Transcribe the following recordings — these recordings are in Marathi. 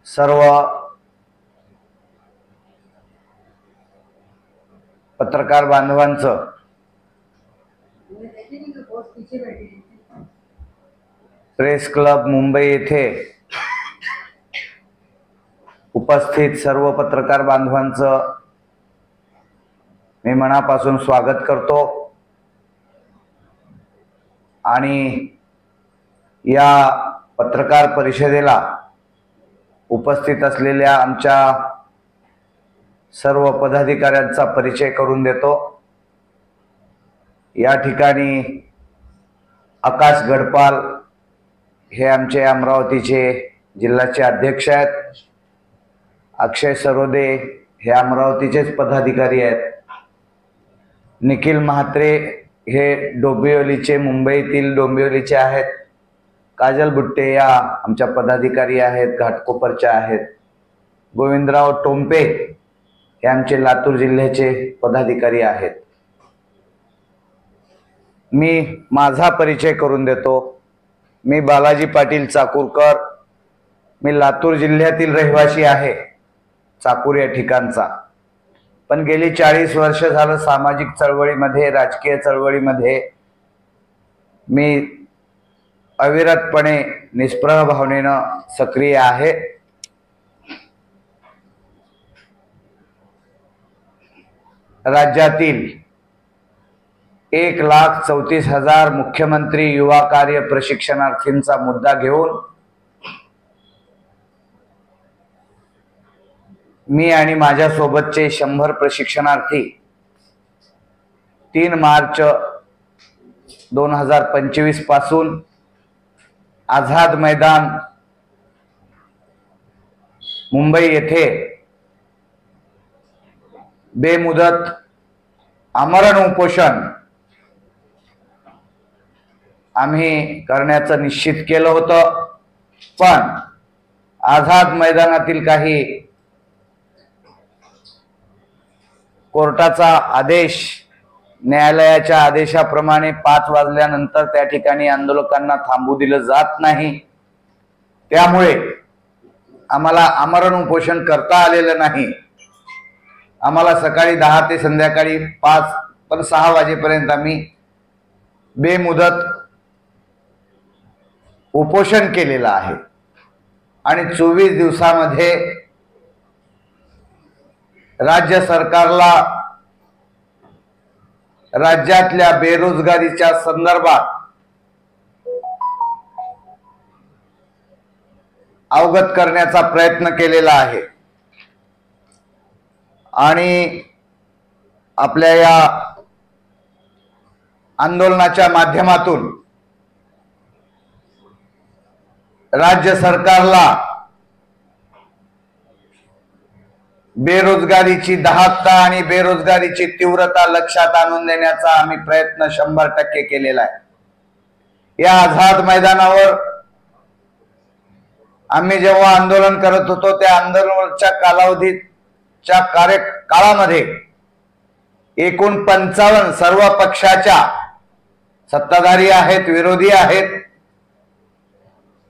सर्व पत्रकार बांधवांचं प्रेस क्लब मुंबई येथे उपस्थित सर्व पत्रकार बांधवांचं मी मनापासून स्वागत करतो आणि या पत्रकार परिषदेला उपस्थित असलेल्या आमच्या सर्व पदाधिकाऱ्यांचा परिचय करून देतो। या ठिकाणी आकाश गडपाल हे आमचे अमरावतीचे जिल्ह्याचे अध्यक्ष आहेत। अक्षय सरोदे हे अमरावतीचेच पदाधिकारी आहेत। निखिल म्हात्रे हे डोंबिवलीचे मुंबईतील डोंबिवलीचे आहेत। काजल बुट्टे या आमच्या पदाधिकारी आहेत, घाटकोपरच्या आहेत। गोविंदराव टोंपे हे आमचे लातूर जिल्ह्याचे पदाधिकारी आहेत। मी माझा परिचय करून देतो। मी बालाजी पाटील चाकूरकर, मी लातूर जिल्ह्यातील रहिवासी आहे, चाकूर या ठिकाणचा। पण गेली 40 वर्ष झालं सामाजिक चळवळीमध्ये, राजकीय चळवळीमध्ये मी अविरतपणे निष्प्रह भावनेनं सक्रिय आहे। राज्यातील 1,34,000 मुख्यमंत्री युवा कार्य प्रशिक्षणार्थींचा मुद्दा घेऊन मी आणि माझ्या सोबतचे 100 प्रशिक्षणार्थी 3 मार्च 2025 पासून आझाद मैदान मुंबई येथे बेमुदत आमरण उपोषण आम्ही करण्याचं निश्चित केलं होतं। पण आझाद मैदानातील काही कोर्टाचा आदेश, न्यायालयाच्या आदेशाप्रमाणे 5 वाजल्यानंतर त्या ठिकाणी आंदोलकांना थांबू दिलं जात नाही। त्यामुळे आम्हाला आमरण उपोषण करता आलेलं नाही। आम्हाला सकाळी 10 ते संध्याकाळी 5 पण 6 वाजेपर्यंत आम्ही बेमुदत उपोषण केलेलं आहे आणि 24 दिवसामध्ये राज्य सरकारला राज्यातल्या बेरोजगारीच्या संदर्भात अवगत करण्याचा प्रयत्न केलेला आहे आणि आपल्या या आंदोलनाच्या माध्यमातून राज्य सरकारला बेरोजगारीची दाहकता आणि बेरोजगारीची तीव्रता लक्षात आणून देण्याचा आम्ही प्रयत्न 100% केलेला आहे। या आझाद मैदानावर आम्ही जेव्हा आंदोलन करत होतो त्या आंदोलनाच्या कालावधीच्या कार्यकाळामध्ये एकूण 55 सर्व पक्षाच्या सत्ताधारी आहेत, विरोधी आहेत,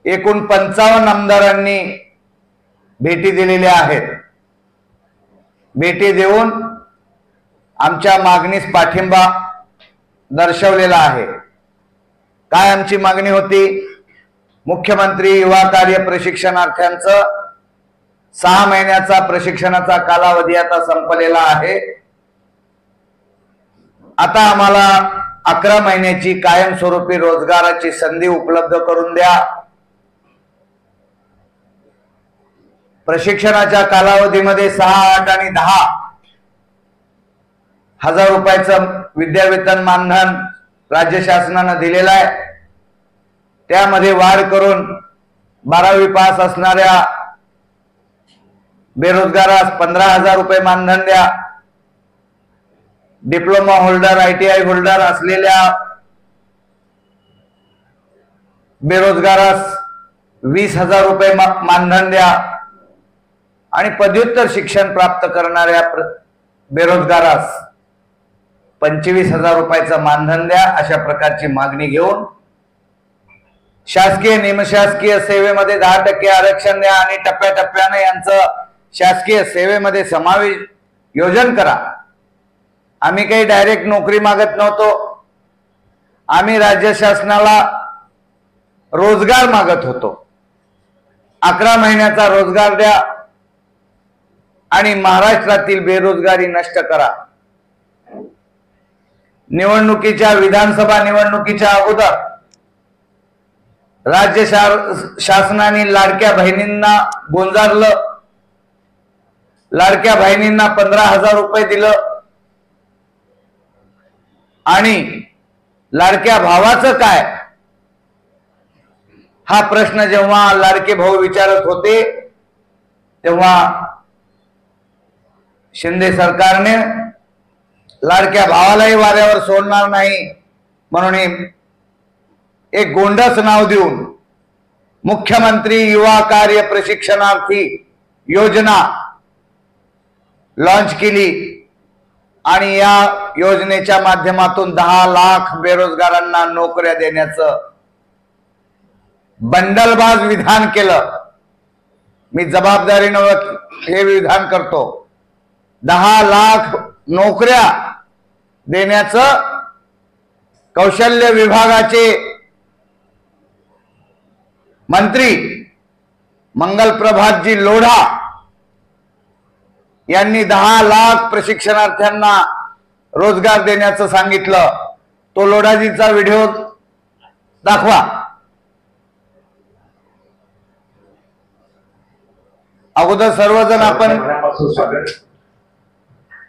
एकूण 55 आमदारांनी भेटी दिलेल्या आहेत। भेटी देऊन आमच्या मागणीस पाठिंबा दर्शवलेला आहे। काय आमची मागणी होती? मुख्यमंत्री युवा कार्य प्रशिक्षणार्थ्यांचं 6 महिन्याचा प्रशिक्षणाचा कालावधी आता संपलेला आहे। आता आम्हाला 11 महिन्याची कायमस्वरूपी रोजगाराची संधी उपलब्ध करून द्या। प्रशिक्षणाच्या कालावधीमध्ये 6, 8 आणि 10 हजार रुपयाचं विद्यावेतन मानधन राज्य शासनाने दिलेलं आहे। त्यामध्ये वाढ करून 12वी पास असणाऱ्या बेरोजगारास 15,000 रुपये मानधन द्या। डिप्लोमा होल्डर, ITI होल्डर असलेल्या बेरोजगारास 20,000 रुपये मानधन द्या आणि पदव्युत्तर शिक्षण प्राप्त करणाऱ्या बेरोजगारास 25,000 रुपयाचं मानधन द्या। अशा प्रकारची मागणी घेऊन शासकीय निमशासकीय सेवेमध्ये 10% आरक्षण द्या आणि टप्प्याटप्प्याने यांचं शासकीय सेवेमध्ये समावेश योजन करा। आम्ही काही डायरेक्ट नोकरी मागत नव्हतो, आम्ही राज्य शासनाला रोजगार मागत होतो। 11 महिन्याचा रोजगार द्या आणि महाराष्ट्रातील बेरोजगारी नष्ट करा। निवडणुकीच्या विधानसभा निवडणुकीच्या अगोदर राज्य शासनाने लाडक्या बहिणींना गोंजारलं, लाडक्या बहिणींना 15,000 रुपये दिलं आणि लाडक्या भावाचं काय हा प्रश्न जेव्हा लाडके भाऊ विचारत होते तेव्हा शिंदे सरकारने लाडक्या भावालाही वाऱ्यावर सोडणार नाही म्हणून एक गोंडस नाव देऊन मुख्यमंत्री युवा कार्य प्रशिक्षणार्थी योजना लॉन्च केली आणि या योजनेच्या माध्यमातून 10 लाख बेरोजगारांना नोकऱ्या देण्याचं बंडलबाज विधान केलं। मी जबाबदारीनं हे विधान करतो। 10 लाख नोकऱ्या देण्याचं कौशल्य विभागाचे मंत्री मंगलप्रभातजी लोढा यांनी 10 लाख प्रशिक्षणार्थ्यांना रोजगार देण्याचं सांगितलं। तो लोढाजीचा व्हिडिओ दाखवा। अगोदर सर्वजण आपण स्वागत।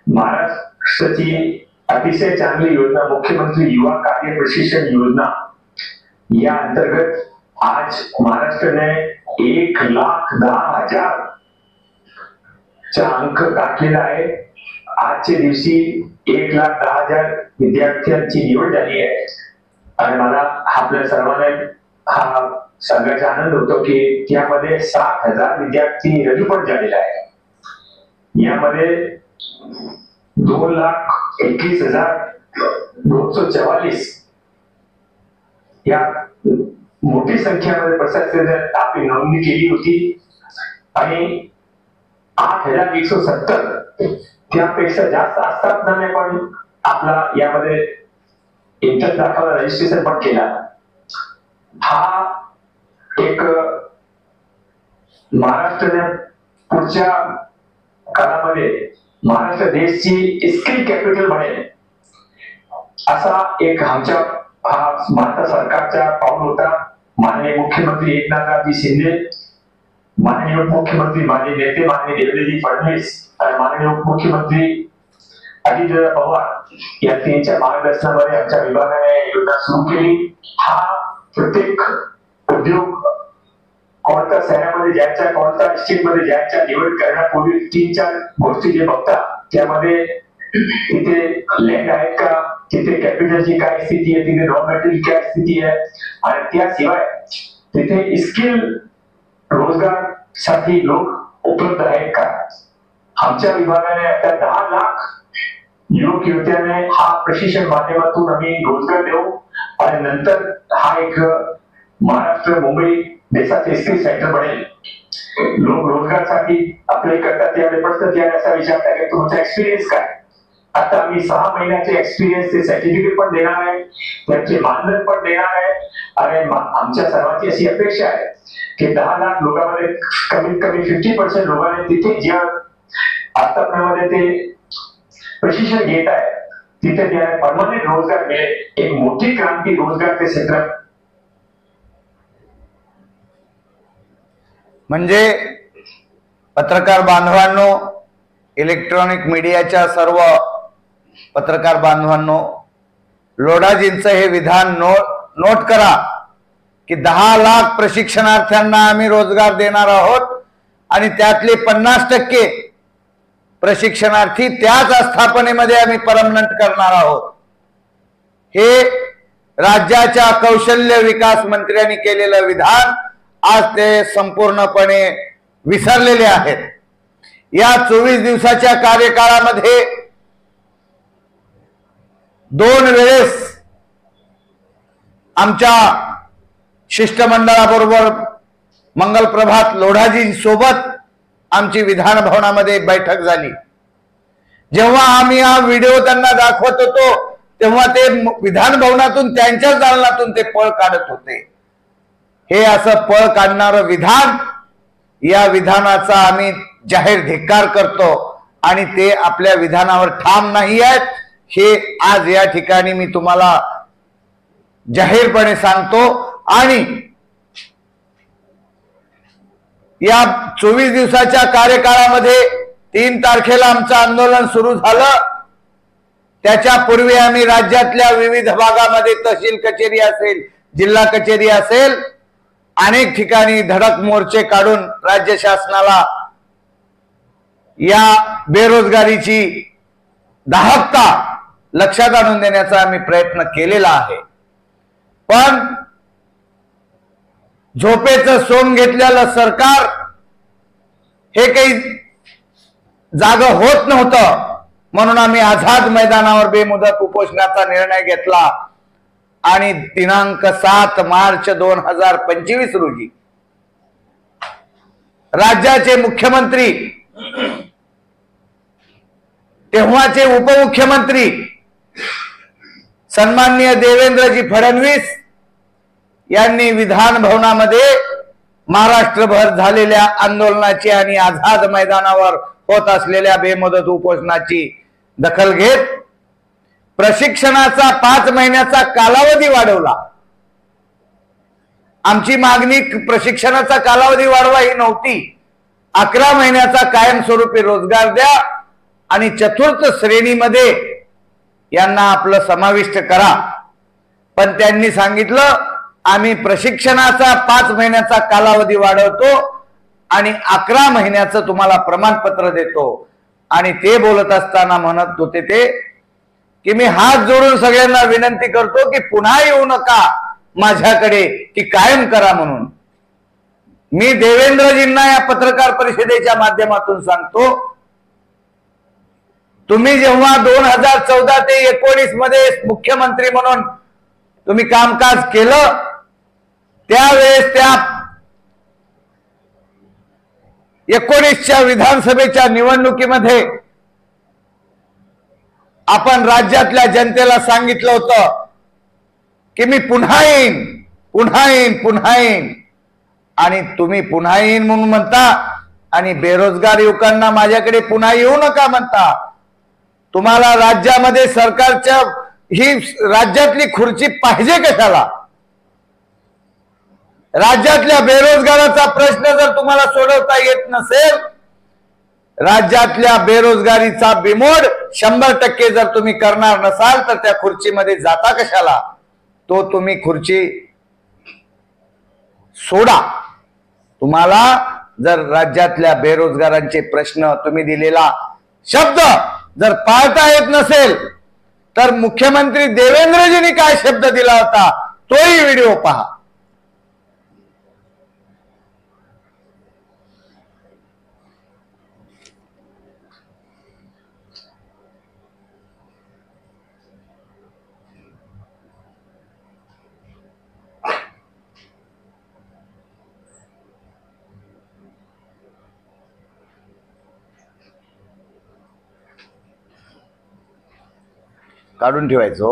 महाराष्ट्राची अतिशय चांगली योजना मुख्यमंत्री युवा कार्य प्रशिक्षण योजना या अंतर्गत आज महाराष्ट्राने 1,10,000 चा अंक गाठलेला आहे। आजच्या दिवशी 1,10,000 विद्यार्थ्यांची निवड झाली आहे आणि मला आपल्या सर्वांना हा सांगायचा आनंद होतो की त्यामध्ये 7,000 विद्यार्थी रजू पण झालेला आहे। यामध्ये 2,21,244 या मोठी संख्यामध्ये प्रशासनाने आपली नोंदणी केली होती आणि 8,170 त्यापेक्षा जास्त असताना पण आपला यामध्ये इंटरेस्ट दाखवला, रजिस्ट्रेशन पण केला। हा एक महाराष्ट्राने पुढच्या काळामध्ये महाराष्ट्र देशची स्किल कॅपिटल बनेल असा एक आमच्या हा भारत सरकारचा पाऊल होता। माननीय मुख्यमंत्री एकनाथजी शिंदे, माननीय उपमुख्यमंत्री माझे नेते माननीय देवेंद्रजी फडणवीस आणि माननीय उपमुख्यमंत्री अजितदादा पवार या त्यांच्या मार्गदर्शनामध्ये आमच्या विभागाने योजना सुरू केली। हा प्रत्येक उद्योग कोणत्या शहरामध्ये जायचा, कोणत्या स्टेटमध्ये जायचा निवड करण्यापूर्वी 3-4 गोष्टी जे बघतात, त्यामध्ये तिथे लँड आहे का, तिथे कॅपिटलची काय स्थिती आहे, तिथे रॉ मटेरियल काय स्थिती आहे आणि त्याशिवाय तिथे स्किल रोजगार साठी लोक उपलब्ध आहेत का। आमच्या विभागाने आता 10 लाख युवक युवत्याने हा प्रशिक्षण माध्यमातून आम्ही रोजगार देऊ आणि नंतर हा एक महाराष्ट्र मुंबई देशाचे स्किल सेंटर बनेल। लोक रोजगारसाठी अप्लाय करतात त्यावेळी प्रश्न त्याचा विचारतात की तुमचा एक्सपिरियन्स काय। आता आम्ही 6 महिन्याचे एक्सपिरियन्सचे सर्टिफिकेट पण देणार आहे, त्याचे मानधन पण देणार आहे आणि आमच्या सर्वांची अशी अपेक्षा आहे की 10 लाख लोकांमध्ये कमीत कमी 50% लोकांनी तिथे ज्या आतापर्यंत ते प्रशिक्षण घेत आहे तिथे त्यांना परमनंट रोजगार मिळेल। एक मोठी क्रांती रोजगारच्या क्षेत्रात म्हणजे पत्रकार बांधवांनो, इलेक्ट्रॉनिक मीडियाच्या सर्व पत्रकार बांधवांनो, लोढाजींचं हे विधान नोट करा की 10 लाख प्रशिक्षणार्थ्यांना आम्ही रोजगार देणार आहोत आणि त्यातले 50% प्रशिक्षणार्थी त्याच आस्थापनेमध्ये आम्ही परमनंट करणार आहोत। हे राज्याच्या कौशल्य विकास मंत्र्यांनी केलेलं विधान आज ते संपूर्णपणे विसरलेले आहेत। या 24 दिवसाच्या कार्यकाळामध्ये 2 वेळेस आमच्या शिष्टमंडळाबरोबर मंगल प्रभात लोढाजी सोबत आमची विधान भवनामध्ये बैठक झाली। जेव्हा आम्ही हा व्हिडिओ त्यांना दाखवत होतो तेव्हा ते विधान भवनातून त्यांच्याच दालनातून ते पळ काढत होते। हे असं पळ काढणारं विधान, या विधानाचा आम्ही जाहीर धिक्कार करतो आणि ते आपल्या विधानावर ठाम नाही आहेत हे आज या ठिकाणी मी तुम्हाला जाहीरपणे सांगतो। आणि या 24 दिवसाच्या कार्यकाळामध्ये 3 तारखेला आमचं आंदोलन सुरू झालं। त्याच्या पूर्वी आम्ही राज्यातल्या विविध भागामध्ये तहसील कचेरी असेल, जिल्हा कचेरी असेल, अनेक ठिकाणी धडक मोर्चे काढून राज्य शासनाला या बेरोजगारीची दाहकता लक्षात आणून देण्याचा आम्ही प्रयत्न केलेला आहे। पण झोपेचं सोंग घेतलेलं सरकार हे काही जागं होत नव्हतं, म्हणून आम्ही आझाद मैदानावर बेमुदत उपोषणाचा निर्णय घेतला आणि दिनांक 7 मार्च 2025 रोजी राज्याचे मुख्यमंत्री, तेव्हाचे उपमुख्यमंत्री सन्माननीय देवेंद्रजी फडणवीस यांनी विधान भवनामध्ये महाराष्ट्रभर झालेल्या आंदोलनाची आणि आझाद मैदानावर होत असलेल्या बेमुदत उपोषणाची दखल घेत प्रशिक्षणाचा 5 महिन्याचा कालावधी वाढवला। आमची मागणी प्रशिक्षणाचा कालावधी वाढवा ही नव्हती, 11 महिन्याचा कायमस्वरूपी रोजगार द्या आणि चतुर्थ श्रेणीमध्ये यांना आपलं समाविष्ट करा। पण त्यांनी सांगितलं आम्ही प्रशिक्षणाचा 5 महिन्याचा कालावधी वाढवतो आणि 11 महिन्याचं तुम्हाला प्रमाणपत्र देतो। आणि ते बोलत असताना म्हणत होते ते की मी हात जोडून सगळ्यांना विनंती करतो की पुन्हा येऊ नका माझ्याकडे, की कायम करा म्हणून। मी देवेंद्रजींना या पत्रकार परिषदेच्या माध्यमातून सांगतो, तुम्ही जेव्हा 2014 ते 19 मध्ये मुख्यमंत्री म्हणून तुम्ही कामकाज केलं, त्यावेळेस त्या 19च्या विधानसभेच्या निवडणुकीमध्ये आपण राज्यातल्या जनतेला सांगितलं होतं की मी पुन्हा येईन, पुन्हा येईन, पुन्हा येईन। आणि तुम्ही पुन्हा येईन म्हणून म्हणता आणि बेरोजगार युवकांना माझ्याकडे पुन्हा येऊ नका म्हणता। तुम्हाला राज्यामध्ये सरकारच्या ही राज्यातली खुर्ची पाहिजे कशाला? राज्यातल्या बेरोजगाराचा प्रश्न जर तुम्हाला सोडवता येत नसेल, राज्यातल्या बेरोजगारीचा बिमोड 100% जर तुम्ही करणार नसाल तर त्या खुर्चीमध्ये जाता कशाला? तो तुम्ही खुर्ची सोडा। तुम्हाला जर राज्यातल्या बेरोजगारांचे प्रश्न, तुम्ही दिलेला शब्द जर पाळता येत नसेल तर मुख्यमंत्री देवेंद्रजींनी काय शब्द दिला होता तोही व्हिडिओ पहा। काढून ठेवायचो।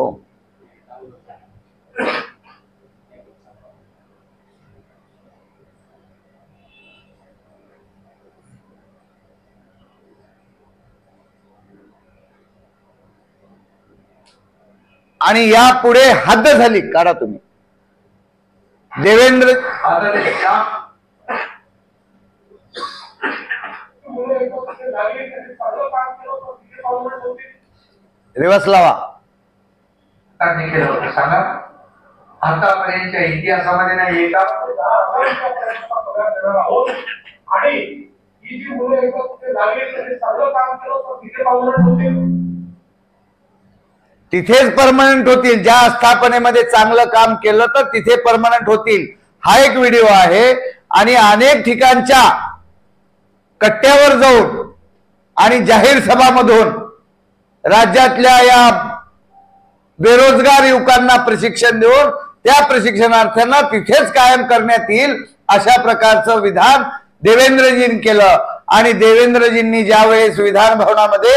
आणि यापुढे हद्द झाली, काढा तुम्ही। देवेंद्र रिवर्स लावा। सांगा आतापर्यंतच्या इतिहासामध्ये नाही एका आणि ही जी मुलं एकत्र लागली त्यांनी सगळं काम केलं तर तिथे परमनंट होतील, तिथेच परमनंट होतील। ज्या स्थापनेमध्ये चांगलं काम केलं तर तिथे परमनंट होतील। हा एक व्हिडिओ आहे आणि अनेक ठिकाणच्या कट्ट्यावर जाऊन आणि जाहीर सभामधून राज्यातल्या या बेरोजगार युवकांना प्रशिक्षण देऊन त्या प्रशिक्षणार्थ्यांना तिथेच कायम करण्यात येईल अशा प्रकारचं विधान देवेंद्रजींनी केलं। आणि देवेंद्रजींनी ज्यावेळेस विधान भवनामध्ये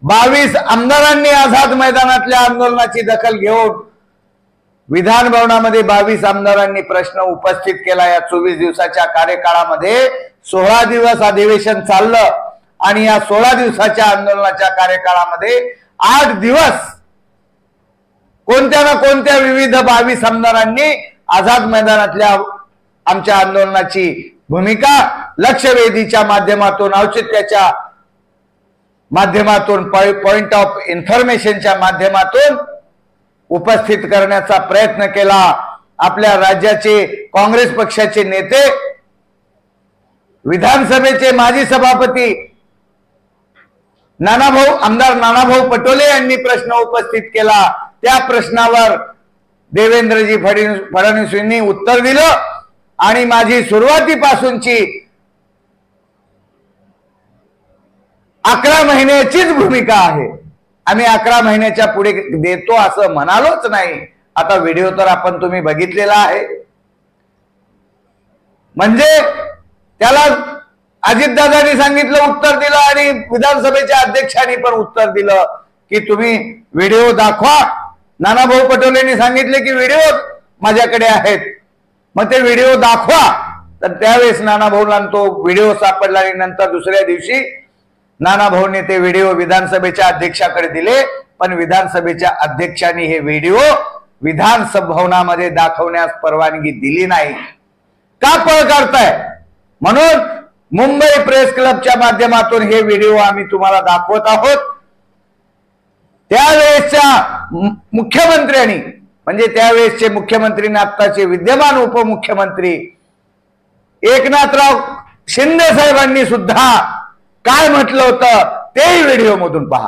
22 आमदारांनी आझाद मैदानातल्या आंदोलनाची दखल घेऊन विधान भवनामध्ये 22 आमदारांनी प्रश्न उपस्थित केला। या 24 दिवसाच्या कार्यकाळामध्ये 16 दिवस अधिवेशन चाललं आणि या 16 दिवसाच्या आंदोलनाच्या कार्यकाळामध्ये 8 दिवस कोणत्या ना कोणत्या विविध 22 आमदारांनी आझाद मैदानातल्या आमच्या आंदोलनाची भूमिका लक्षवेधीच्या माध्यमातून, औचित्याच्या माध्यमातून, पॉइंट ऑफ इन्फॉर्मेशनच्या माध्यमातून उपस्थित करण्याचा प्रयत्न केला। आपल्या राज्याचे काँग्रेस पक्षाचे नेते, विधानसभेचे माजी सभापती आमदार नानाभाऊ पटोले यांनी प्रश्न उपस्थित केला। त्या प्रश्नावर देवेंद्रजी फडणवीस यांनी उत्तर दिलं आणि माझी सुरुवातीपासूनची 11 महिन्याचीच भूमिका आहे। आम्ही 11 महिन्याच्या पुढे देतो असं म्हणालोच नाही। आता व्हिडिओ तर आपण तुम्ही बघितलेला आहे। म्हणजे त्याला अजितदादांनी सांगितलं, उत्तर दिलं आणि विधानसभेच्या अध्यक्षांनी पण उत्तर दिलं की तुम्ही व्हिडिओ दाखवा। नानाभाऊ पटोलेंनी सांगितले की व्हिडिओ माझ्याकडे आहेत, मग ते व्हिडिओ दाखवा। तर त्यावेळेस नानाभाऊंना तो व्हिडिओ सापडला आणि नंतर दुसऱ्या दिवशी नानाभाऊंनी ते व्हिडिओ विधानसभेच्या अध्यक्षाकडे दिले, पण विधानसभेच्या अध्यक्षांनी हे व्हिडिओ विधानभवनामध्ये दाखवण्यास परवानगी दिली नाही। का पळ काढताय? म्हणून मुंबई प्रेस क्लबच्या माध्यमातून हे व्हिडिओ आम्ही तुम्हाला दाखवत आहोत। त्यावेळेसच्या मुख्यमंत्र्यांनी, म्हणजे त्यावेळेसचे मुख्यमंत्री आत्ताचे विद्यमान उपमुख्यमंत्री एकनाथराव शिंदे साहेबांनी सुद्धा काय म्हटलं होतं तेही व्हिडिओ मधून पहा।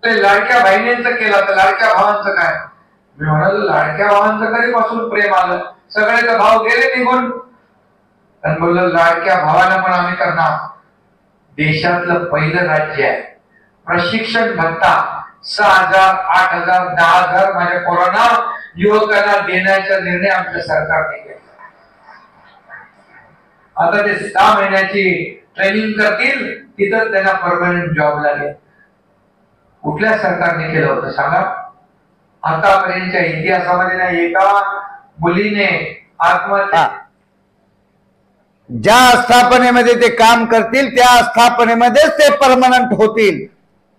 लाडक्या बहिणींचं केलं तर लाडक्या भावांचं काय? मी म्हणालो लाडक्या भावांचं कधीपासून प्रेम आलं, सगळ्याचे भाव गेले निघून, आणि बोललो लाडक्या भावाला पण आम्ही करणार। देशातलं पहिलं राज्य आहे प्रशिक्षण भत्ता 6,000, 8,000, 10,000 माझ्या कोरोना युवकांना देण्याचा निर्णय आमच्या सरकारने घेतला। आता ते 6 महिन्याची ट्रेनिंग करतील, तिथं त्यांना परमनंट जॉब लागेल। कुठल्या सरकारने केलं होतं सांगा? आतापर्यंतच्या इतिहासामध्ये ना एका मुलीने आत्महत्या, ज्या आस्थापनेमध्ये ते काम करतील त्या आस्थापनेमध्येच ते परमनंट होतील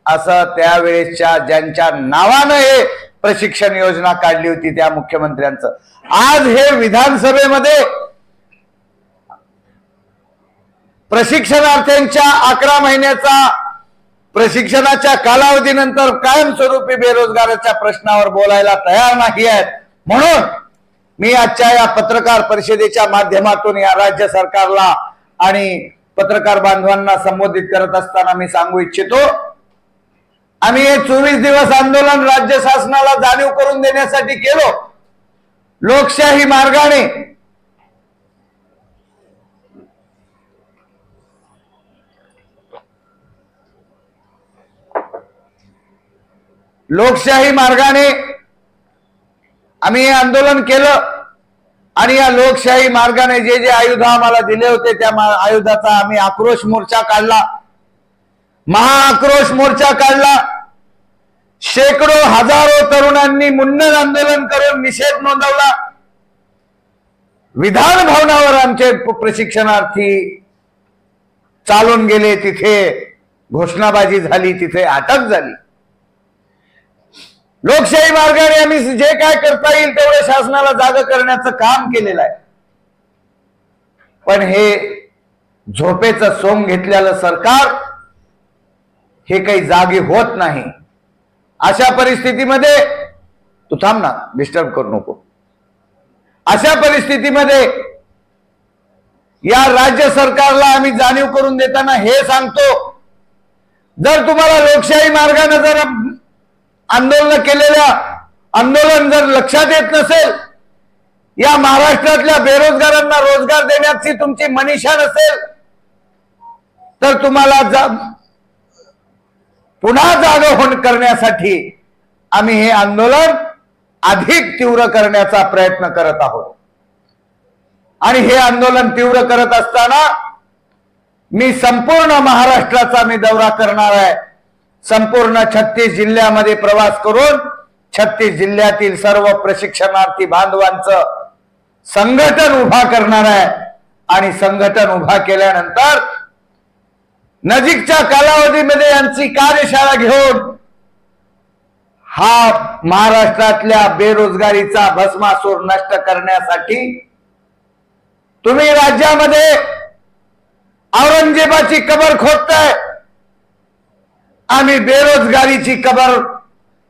असं त्यावेळेसच्या ज्यांच्या नावानं हे प्रशिक्षण योजना काढली होती त्या मुख्यमंत्र्यांचं आज हे विधानसभेमध्ये प्रशिक्षणार्थ्यांच्या 11 महिन्याचा प्रशिक्षणाच्या कालावधीनंतर कायमस्वरूपी बेरोजगाराच्या प्रश्नावर बोलायला तयार नाही आहेत। म्हणून मी आजच्या या पत्रकार परिषदेच्या माध्यमातून या राज्य सरकारला आणि पत्रकार बांधवांना संबोधित करत असताना मी सांगू इच्छितो, आम्ही हे 24 दिवस आंदोलन राज्य शासनाला जाणीव करून देण्यासाठी केलो। लोकशाही मार्गाने आम्ही हे आंदोलन केलं आणि या लोकशाही मार्गाने जे जे आयुध आम्हाला दिले होते त्या आयुधाचा आम्ही आक्रोश मोर्चा काढला, महाआक्रोश मोर्चा काढला। शेकडो हजारो तरुणांनी मुंडन आंदोलन करून निषेध नोंदवला। विधान भवनावर आमचे प्रशिक्षणार्थी चालून गेले, तिथे घोषणाबाजी झाली, तिथे अटक झाली। लोकशाही मार्गाने आम्ही जे काय करता येईल तेवढे शासनाला जागा करण्याचं काम केलेलं आहे। पण हे झोपेचं सोंग घेतलेलं सरकार हे काही जागी होत नाही। अशा परिस्थितीमध्ये तू थांब ना, डिस्टर्ब करू नको। अशा परिस्थितीमध्ये या राज्य सरकारला आम्ही जाणीव करून देताना हे सांगतो, जर तुम्हाला लोकशाही मार्गाने जर आंदोलन जर लक्षात येत नसेल या महाराष्ट्रातल्या बेरोजगारांना रोजगार देण्याची तुमची मनीषा नसेल तर तुम्हाला पुन्हा जागं करण्यासाठी आम्ही हे आंदोलन अधिक तीव्र करण्याचा प्रयत्न करत आहोत। आणि हे आंदोलन तीव्र करत असताना मी संपूर्ण महाराष्ट्राचा दौरा करणार आहे। संपूर्ण 36 जिल्ह्यामध्ये प्रवास करून 36 जिल्ह्यातील सर्व प्रशिक्षणार्थी बांधवांचं संघटन उभा करणार आहे। आणि संघटन उभा केल्यानंतर नजीकच्या कालावधीमध्ये यांची कार्यशाळा घेऊन हा महाराष्ट्रातल्या बेरोजगारीचा भस्मासूर नष्ट करण्यासाठी तुम्ही राज्यामध्ये औरंगजेबाची कबर खोदताय, आम्ही बेरोजगारीची कबर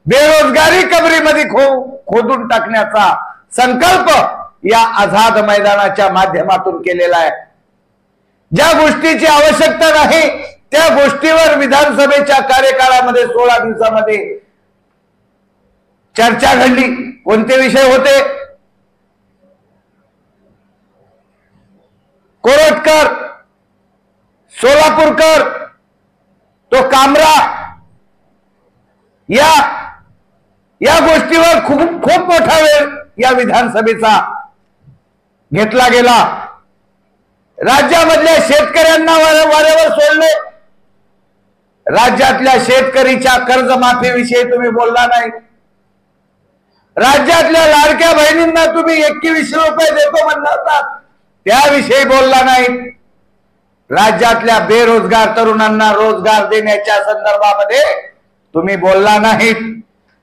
बेरोजगारी कबरीमध्ये खोदून टाकण्याचा संकल्प या आझाद मैदानाच्या माध्यमातून केलेला आहे। ज्या गोष्टीची आवश्यकता नाही त्या गोष्टीवर विधानसभेच्या कार्यकाळामध्ये 16 दिवसामध्ये चर्चा घडली। कोणते विषय होते? कोरटकर, सोलापूरकर, तो कामरा, या गोष्टीवर खूप मोठा वेळ या विधानसभेचा घेतला गेला। राज्यामधल्या शेतकऱ्यांना वाऱ्यावर सोडले। राज्यातल्या शेतकरीच्या कर्जमाफीविषयी तुम्ही बोलला नाही। राज्यातल्या लाडक्या बहिणींना तुम्ही 2100 रुपये देतो म्हणला होता, त्याविषयी बोलला नाही। राज्यातल्या बेरोजगार तरुणांना रोजगार देण्याच्या संदर्भामध्ये तुम्ही बोलला नाहीत।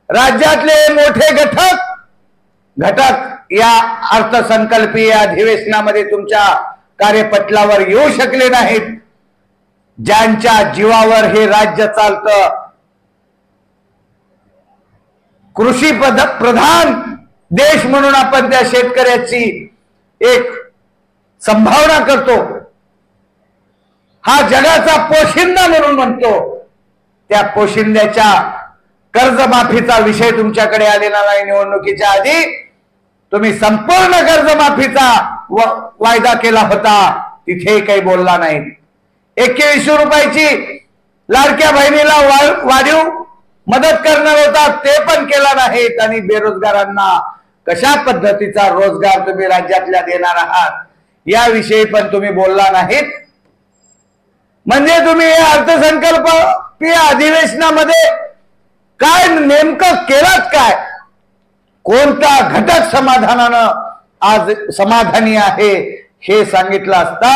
राज्यातले मोठे घटक या अर्थसंकल्पीय अधिवेशनामध्ये तुमच्या कार्यपटलावर येऊ शकले नाहीत। ज्यांच्या जीवावर हे राज्य चालतं, कृषी प्रधान देश म्हणून आपण त्या शेतकऱ्याची एक संभावना करतो, हा जगाचा पोशिंदा म्हणून म्हणतो, त्या पोशिंद्याच्या कर्जमाफीचा विषय तुमच्याकडे आलेला नाही। निवडणुकीच्या आधी तुम्ही संपूर्ण कर्जमाफीचा वायदा केला होता, तिथे काही बोलला नाही। 2100 रुपयाची लाडक्या बहिणीला वाढीव मदत करणार होता, ते पण केला नाहीत। आणि बेरोजगारांना कशा पद्धतीचा रोजगार तुम्ही राज्यातल्या देणार आहात याविषयी पण तुम्ही बोलला नाहीत। म्हणजे तुम्ही या अर्थसंकल्पीय अधिवेशनामध्ये काय नेमकं केलं काय? कोणता घटक समाधानानं आज समाधानी आहे हे सांगितलं असता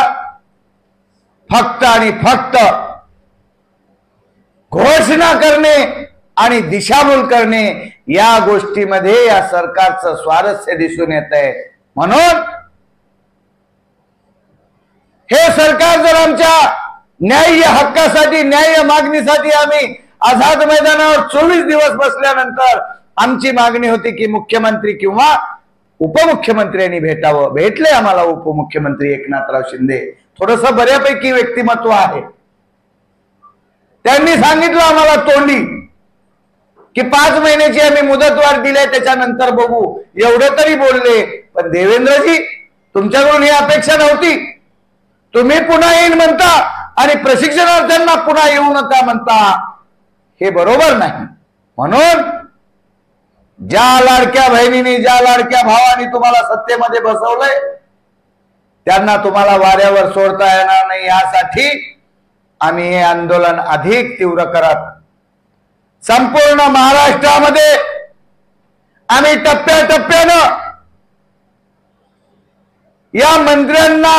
फक्त आणि फक्त घोषणा करणे आणि दिशाभूल करणे या गोष्टीमध्ये या सरकारचं स्वारस्य दिसून येत आहे। म्हणून हे सरकार जर आमच्या न्याय्य हक्कासाठी न्याय्य मागणीसाठी आम्ही आझाद मैदानावर 24 दिवस बसल्यानंतर आमची मागणी होती की मुख्यमंत्री किंवा उपमुख्यमंत्र्यांनी भेटावं। भेटले आम्हाला उपमुख्यमंत्री एकनाथराव शिंदे, थोडस बऱ्यापैकी व्यक्तिमत्व आहे। त्यांनी सांगितलं आम्हाला तोंडी की 5 महिन्याची आम्ही मुदतवाढ दिली, त्याच्यानंतर बघू, एवढं तरी बोलले। पण देवेंद्रजी, तुमच्याकडून ही अपेक्षा नव्हती। तुम्ही पुन्हा येईन म्हणता आणि प्रशिक्षणार्थ्यांना पुन्हा येऊ नका म्हणता, हे बरोबर नाही। म्हणून ज्या लाडक्या बहिणींनी ज्या लाडक्या भावानी तुम्हाला सत्तेमध्ये बसवलंय त्यांना तुम्हाला वाऱ्यावर सोडता येणार नाही। यासाठी आम्ही हे आंदोलन अधिक तीव्र करत संपूर्ण महाराष्ट्रामध्ये आम्ही टप्प्याटप्प्यानं या मंत्र्यांना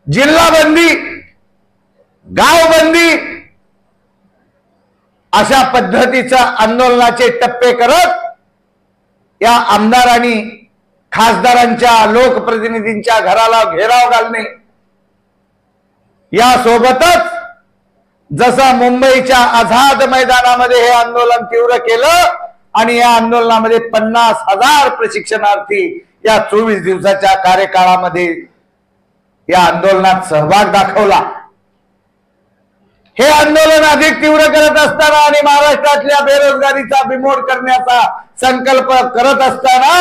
जिल्हाबंदी, गावबंदी अशा पद्धतीचा आंदोलनाचे टप्पे करत या आमदारांनी खासदारांच्या लोकप्रतिनिधींच्या घराला घेराव घालणे, यासोबतच जसं मुंबईच्या आझाद मैदानामध्ये हे आंदोलन तीव्र केलं आणि या आंदोलनामध्ये 50,000 प्रशिक्षणार्थी या 24 दिवसाच्या कार्यकाळामध्ये या आंदोलनात सहभाग दाखवला। हे आंदोलन अधिक तीव्र करत असताना आणि महाराष्ट्रातल्या बेरोजगारीचा बिमोड करण्याचा संकल्प करत असताना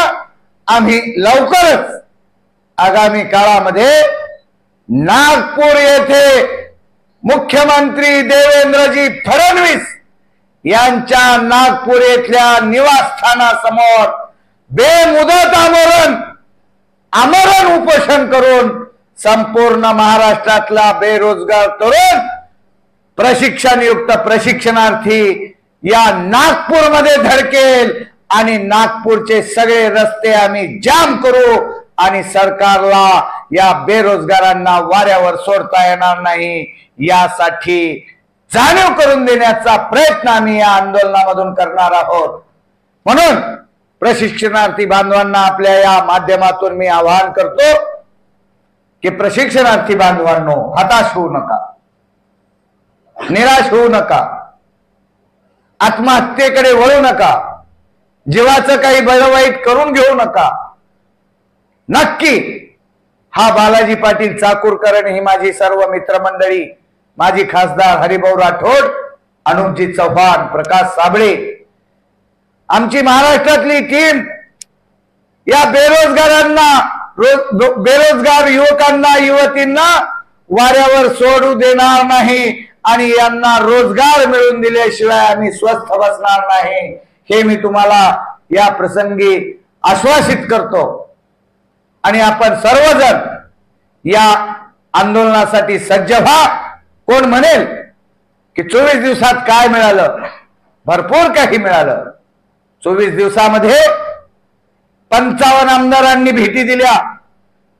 आम्ही लवकरच आगामी काळामध्ये नागपूर येथे मुख्यमंत्री देवेंद्रजी फडणवीस यांच्या नागपूर येथल्या निवासस्थानासमोर बेमुदत आमरण उपोषण करून संपूर्ण महाराष्ट्रातला बेरोजगार तरुण प्रशिक्षणयुक्त प्रशिक्षणार्थी या नागपूरमध्ये धडकेल आणि नागपूरचे सगळे रस्ते आम्ही जाम करू आणि सरकारला या बेरोजगारांना वाऱ्यावर सोडता येणार नाही यासाठी जाणीव करून देण्याचा प्रयत्न आम्ही या आंदोलनामधून करणार आहोत। म्हणून प्रशिक्षणार्थी बांधवांना आपल्या या माध्यमातून मी आवाहन करतो की प्रशिक्षणार्थी बांधवांनो, हताश होऊ नका, निराश होऊ नका, आत्महत्येकडे वळू नका, जीवाचं काही बळवाईट करून घेऊ नका। नक्की हा बालाजी पाटील चाकूरकर आणि ही माझी सर्व मित्रमंडळी, माजी खासदार हरिभाऊ राठोड, अनुपजी चव्हाण, प्रकाश साबळे, आमची महाराष्ट्रातली टीम या बेरोजगारांना, बेरोजगार युवकांना, युवतींना वाऱ्यावर सोडू देणार नाही आणि यांना रोजगार मिळवून दिल्याशिवाय आम्ही स्वस्थ बसणार नाही, हे मी तुम्हाला या प्रसंगी आश्वासित करतो। आणि आपण सर्वजण या आंदोलनासाठी सज्ज व्हा। कोण म्हणेल की 24 दिवसात काय मिळालं? भरपूर काही मिळालं। 24 दिवसामध्ये 55 आमदारांनी भेटी दिल्या,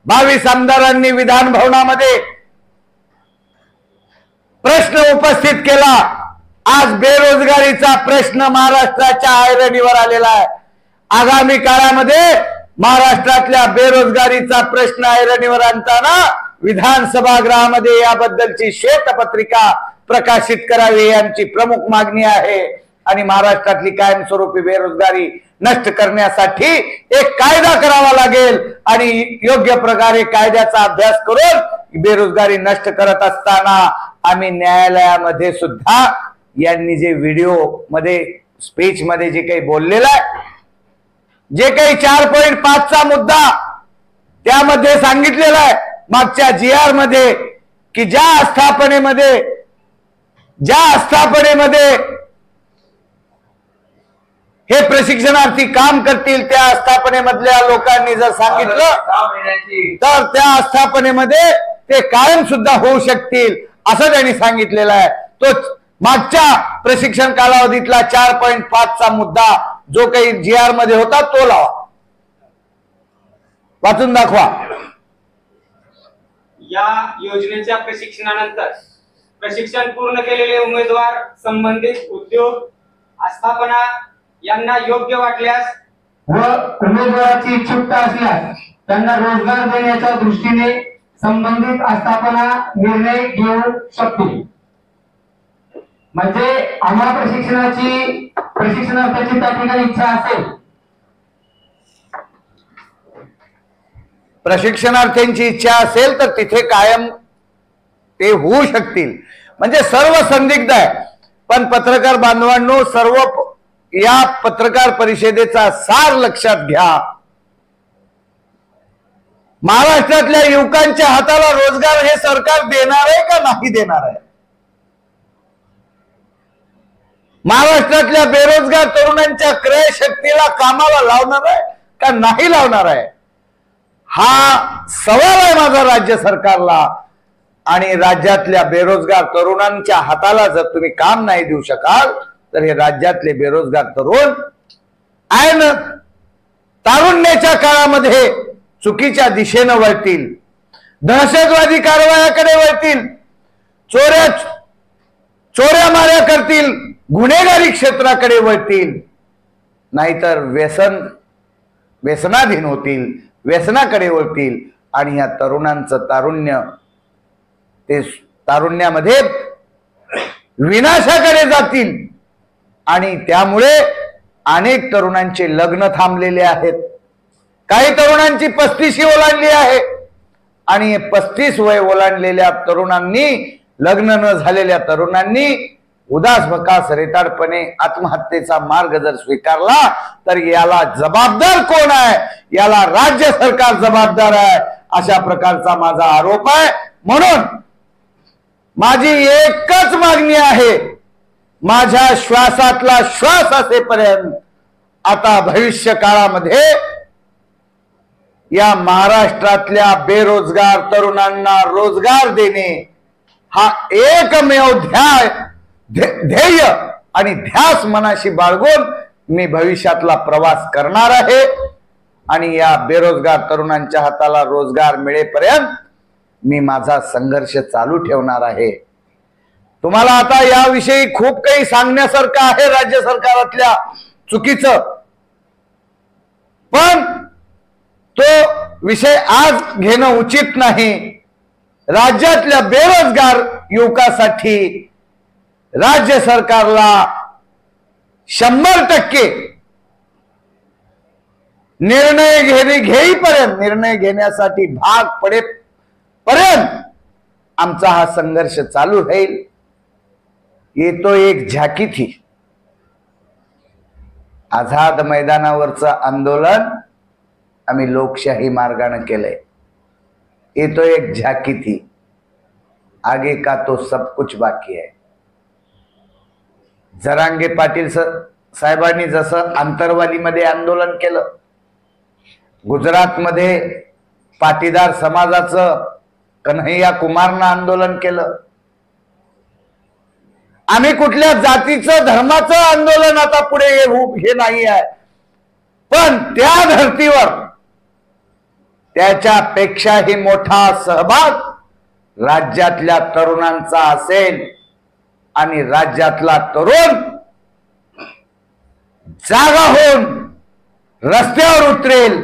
22 आमदारांनी विधान भवनामध्ये प्रश्न उपस्थित केला। आज बेरोजगारीचा प्रश्न महाराष्ट्राच्या ऐरणीवर आलेला आहे। आगामी काळामध्ये महाराष्ट्रातल्या बेरोजगारीचा प्रश्न ऐरणीवर आणताना विधानसभा गृहामध्ये याबद्दलची श्वेतपत्रिका प्रकाशित करावी ही आमची प्रमुख मागणी आहे। आणि महाराष्ट्रातली कायमस्वरूपी बेरोजगारी नष्ट करण्यासाठी एक कायदा करावा लागेल आणि योग्य प्रकारे कायद्याचा अभ्यास करून बेरोजगारी नष्ट करत असताना आम्ही न्यायालयामध्ये सुद्धा यांनी जे व्हिडिओ मध्ये स्पीच मध्ये जे काही बोललेलं आहे, जे काही 4.5चा मुद्दा त्यामध्ये सांगितलेला आहे मागच्या GR मध्ये की ज्या आस्थापनेमध्ये हे प्रशिक्षणार्थी काम करतील त्या आस्थापनेमधल्या लोकांनी जर सांगितलं तर त्या आस्थापनेमध्ये ते कायम सुद्धा होऊ शकतील असं त्यांनी सांगितलेलं आहे। तो मागच्या प्रशिक्षण कालावधीतला 4.5चा मुद्दा जो काही GR मध्ये होता तो लावा, वाचून दाखवा। या योजनेच्या प्रशिक्षणानंतर प्रशिक्षण पूर्ण केलेले उमेदवार संबंधित उद्योग आस्थापना यांना योग्य वाटल्यास व उमेदवाराची इच्छुकता असल्यास त्यांना रोजगार देण्याच्या दृष्टीने संबंधित आस्थापना निर्णय घेऊ शकतील। म्हणजे आम्हा प्रशिक्षणार्थीची त्या ठिकाणी इच्छा असेल, प्रशिक्षणार्थींची इच्छा असेल तर तिथे कायम ते होऊ शकतील। म्हणजे सर्व संदिग्ध आहे। पण पत्रकार बांधवांनो, सर्व या पत्रकार परिषदेचा सार लक्षात घ्या। महाराष्ट्रातल्या युवकांच्या हाताला रोजगार हे सरकार देणार आहे का नाही देणार आहे? महाराष्ट्रातल्या बेरोजगार तरुणांच्या क्रय शक्तीला कामाला लावणार आहे का नाही लावणार आहे? हा सवाल आहे माझा राज्य सरकारला। आणि राज्यातल्या बेरोजगार तरुणांच्या हाताला जर तुम्ही काम नाही देऊ शकाल तर हे राज्यातले बेरोजगार तरुण ऐन तारुण्याच्या काळामध्ये चुकीच्या दिशेनं वळतील, दहशतवादी कारवायाकडे वळतील, चोऱ्या माऱ्या करतील, गुन्हेगारी क्षेत्राकडे वळतील, नाहीतर व्यसनाधीन होतील, व्यसनाकडे वळतील आणि या तरुणांचं तारुण्य ते तारुण्यामध्ये विनाशाकडे जातील। आणि त्यामुळे अनेक तरुणांचे लग्न थांबलेले आहेत, काही तरुणांची 35 ओलांडली आहे आणि 35 वय ओलांडलेल्या तरुणांनी, लग्न न झालेल्या तरुणांनी उदास भकास रेताडपणे आत्महत्येचा मार्ग जर स्वीकारला तर याला जबाबदार कोण आहे? याला राज्य सरकार जबाबदार आहे, अशा प्रकारचा माझा आरोप आहे. म्हणून माझी एकच मागणी आहे, माझ्या श्वासातला श्वास असेपर्यंत आता भविष्य काळामध्ये या महाराष्ट्रातल्या बेरोजगार तरुणांना रोजगार देणे हा एकमेव ध्येय आणि ध्यास मनाशी बाळगून मी भविष्यातला प्रवास करणार आहे. आणि या बेरोजगार तरुणांच्या हाताला रोजगार मिळेपर्यंत मी माझा संघर्ष चालू ठेवणार आहे. तुम्हाला आता याविषयी खूप काही सांगण्यासारखं आहे राज्य सरकारातल्या चुकीचं, पण तो विषय आज घेणं उचित नाही. राज्यातल्या बेरोजगार युवकासाठी राज्य सरकारला 100% निर्णय घेण्यासाठी भाग पडेपर्यंत आमचा हा संघर्ष चालू राहील. येतो एक झाकीथी आझाद मैदानावरचं आंदोलन आम्ही लोकशाही मार्गाने केलंय. येतो एक झाकीथी, आगे का तो सब कुछ बाकी है. जरांगे पाटील साहेबांनी जसं आंतरवालीमध्ये आंदोलन केलं, गुजरातमध्ये पाटीदार समाजाचं कन्हैया कुमारनं आंदोलन केलं. आम्ही कुठल्या जातीचं धर्माचं आंदोलन आता पुढे हे नाही आहे, पण त्या धर्तीवर त्याच्यापेक्षाही मोठा सहभाग राज्यातल्या तरुणांचा असेल आणि राज्यातला तरुण जागा होऊन रस्त्यावर उतरेल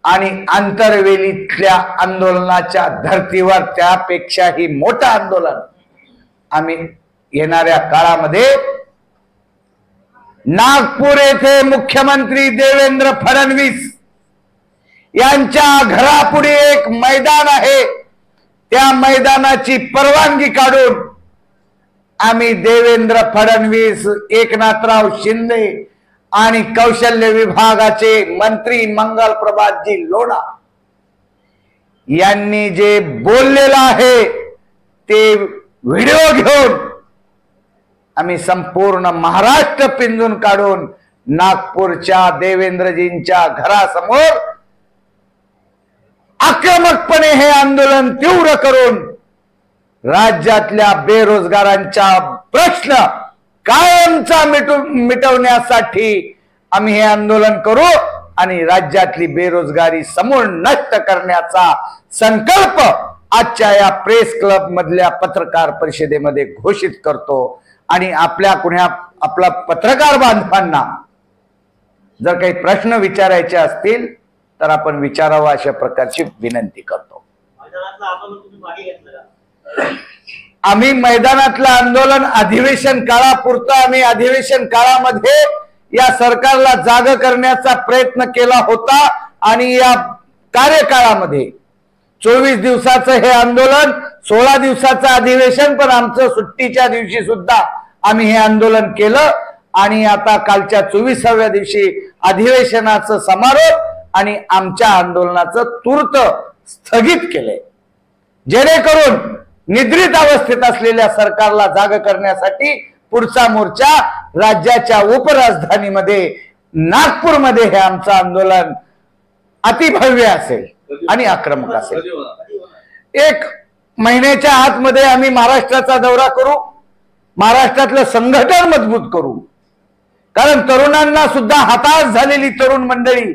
आणि आंतरवेलीतल्या आंदोलनाच्या धर्तीवर त्यापेक्षाही मोठं आंदोलन आम्ही येणाऱ्या काळामध्ये नागपूर येथे मुख्यमंत्री देवेंद्र फडणवीस यांच्या घरापुढे एक मैदान आहे, त्या मैदानाची परवानगी काढून आम्ही देवेंद्र फडणवीस, एकनाथराव शिंदे आणि कौशल्य विभागाचे मंत्री मंगल प्रभातजी लोढा यांनी जे बोललेलं आहे ते व्हिडिओ घेऊन आम्ही संपूर्ण महाराष्ट्र पिंजून काढून नागपूरच्या देवेंद्रजींच्या घरासमोर आक्रमकपणे हे आंदोलन तीव्र करून राज्यातल्या बेरोजगारांचा प्रश्न कायमचा मिटवण्यासाठी आम्ही हे आंदोलन करू आणि राज्यातली बेरोजगारी समूळ नष्ट करण्याचा संकल्प आजच्या या प्रेस क्लब मधल्या पत्रकार परिषदेमध्ये घोषित करतो. आणि आपला पत्रकार बांधवांना जर काही प्रश्न विचारायचे असतील तर आपण विचारावं अशा प्रकारची विनंती करतो. आम्ही मैदानातलं आंदोलन अधिवेशन काळापुरतं आम्ही अधिवेशन काळामध्ये या सरकारला जाग करण्याचा प्रयत्न केला होता आणि या कार्यकाळामध्ये 24 दिवसाचं हे आंदोलन, 16 दिवसाचं अधिवेशन, पण आमचं सुट्टीच्या दिवशी सुद्धा आम्ही हे आंदोलन केलं आणि आता कालच्या 24व्या दिवशी अधिवेशनाचं समारोप आणि आमच्या आंदोलनाचं तूर्त स्थगित केलंय, जेणेकरून निद्रित अवस्थेत असलेल्या सरकारला जाग करण्यासाठी पुढचा मोर्चा राज्याच्या उपराजधानीमध्ये नागपूरमध्ये हे आमचं आंदोलन अतिभव्य असेल आणि आक्रमक असेल. 1 महिन्याच्या आतमध्ये आम्ही महाराष्ट्राचा दौरा करू, महाराष्ट्रातलं संघटन मजबूत करू, कारण तरुणांना सुद्धा हताश झालेली तरुण मंडळी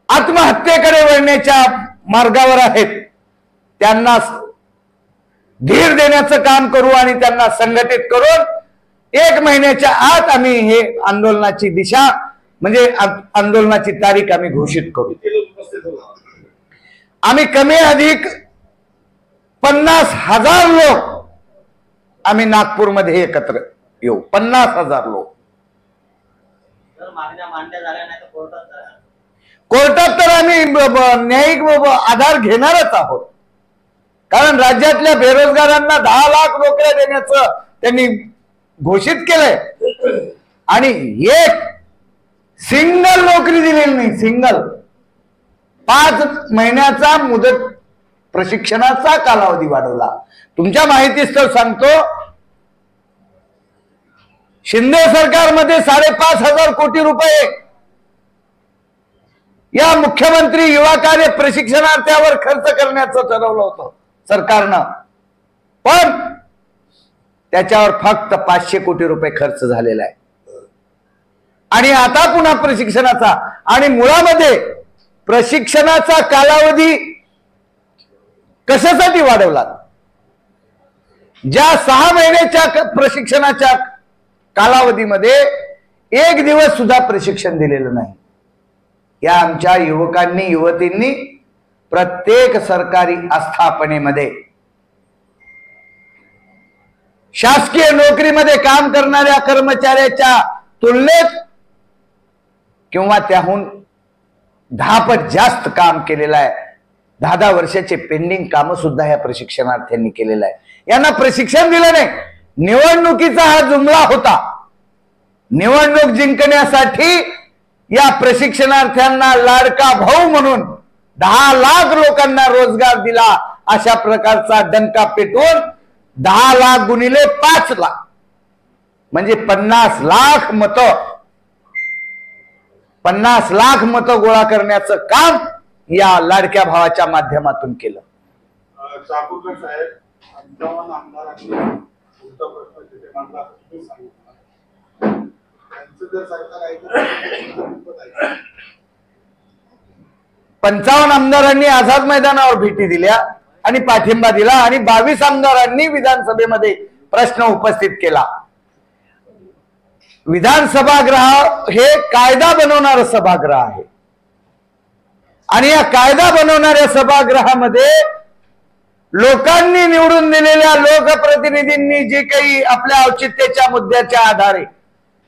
आत्महत्येकडे वळण्याच्या मार्गावर आहेत, त्यांना धीर देण्याचं काम करू आणि त्यांना संघटित करून 1 महिन्याच्या आत आम्ही हे आंदोलनाची दिशा म्हणजे आंदोलनाची तारीख आम्ही घोषित करू. आम्ही कमी अधिक 50,000 लोक आम्ही नागपूरमध्ये एकत्र येऊ. 50,000 लोक. कोर्टात तर आम्ही न्यायिक आधार घेणारच आहोत, कारण राज्यातल्या बेरोजगारांना 10 लाख नोकऱ्या देण्याचं त्यांनी घोषित केलंय आणि एक सिंगल नोकरी दिलेली नाही. सिंगल 5 महिन्याचा मुदत प्रशिक्षणाचा कालावधी वाढवला. तुमच्या माहितीस्तव सांगतो, शिंदे सरकारमध्ये 5,500 कोटी रुपये या मुख्यमंत्री युवा कार्य प्रशिक्षणार्थ्यावर खर्च करण्याचं ठरवलं होतं सरकारनं, पण त्याच्यावर फक्त 500 कोटी रुपये खर्च झालेला आहे. आणि आता पुन्हा प्रशिक्षणाचा, आणि मुळामध्ये प्रशिक्षणाचा कालावधी कशासाठी वाढवला? ज्या 6 महिन्याच्या प्रशिक्षणाच्या कालावधीमध्ये 1 दिवस सुद्धा प्रशिक्षण दिलेलं नाही. या आमच्या युवकांनी युवतींनी प्रत्येक सरकारी आस्थापनेमध्ये शासकीय नोकरीमध्ये काम करणाऱ्या कर्मचाऱ्याच्या तुलनेत किंवा त्याहून 10 पट जास्त काम केलेलं आहे. 10 वर्षाचे पेंडिंग काम सुद्धा या प्रशिक्षणार्थ्यांनी केलेलं आहे. यांना प्रशिक्षण दिलं नाही. निवडणुकीचा हा जुमला होता. निवडणूक जिंकण्यासाठी या प्रशिक्षणार्थ्यांना लाडका भाऊ म्हणून 10 लाख लोकांना रोजगार दिला. अशा प्रकारचा डंका पेटवून 10 लाख गुणिले 5 लाख म्हणजे 50 लाख मतं, 50 लाख मतं गोळा करण्याचं काम या लाडक्या भावाच्या माध्यमातून केलं. चाकूरकर साहेब, 55 आमदारांनी पुढचा प्रश्न तिथे मांडला तुम्ही सांगितलं, त्यांचं जर सरकार ऐकलं 55 आमदारांनी आझाद मैदानावर भेटी दिल्या आणि पाठिंबा दिला आणि 22 आमदारांनी विधानसभेमध्ये प्रश्न उपस्थित केला. विधानसभागृह हे कायदा बनवणारं सभागृह आहे आणि या कायदा बनवणाऱ्या सभागृहामध्ये लोकांनी निवडून दिलेल्या लोकप्रतिनिधींनी जे काही आपल्या औचित्याच्या मुद्द्याच्या आधारे,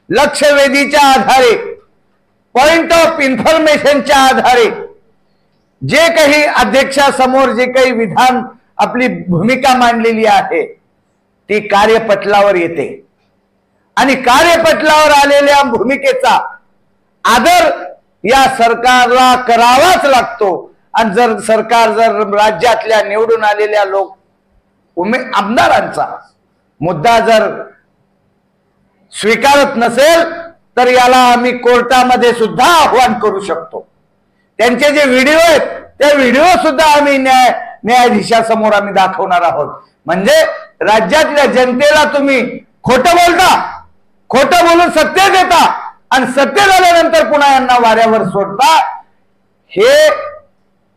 लक्षवेधीच्या आधारे, पॉइंट ऑफ इन्फॉर्मेशनच्या आधारे जे काही अध्यक्षासमोर जे काही विधान आपली भूमिका मांडलेली आहे ती कार्यपटलावर येते आणि कार्यपटलावर आलेल्या भूमिकेचा आदर या सरकारला करावाच लागतो. आणि जर सरकार राज्यातल्या निवडून आलेल्या आमदारांचा मुद्दा जर स्वीकारत नसेल तर याला आम्ही कोर्टामध्ये सुद्धा आव्हान करू शकतो. त्यांचे जे व्हिडिओ आहेत त्या व्हिडिओ सुद्धा आम्ही न्यायाधीशासमोर आम्ही दाखवणार आहोत. म्हणजे राज्यातल्या जनतेला तुम्ही खोटं बोलता, खोटं बोलून सत्य देता आणि सत्य झाल्यानंतर पुन्हा यांना वाऱ्यावर सोडता, हे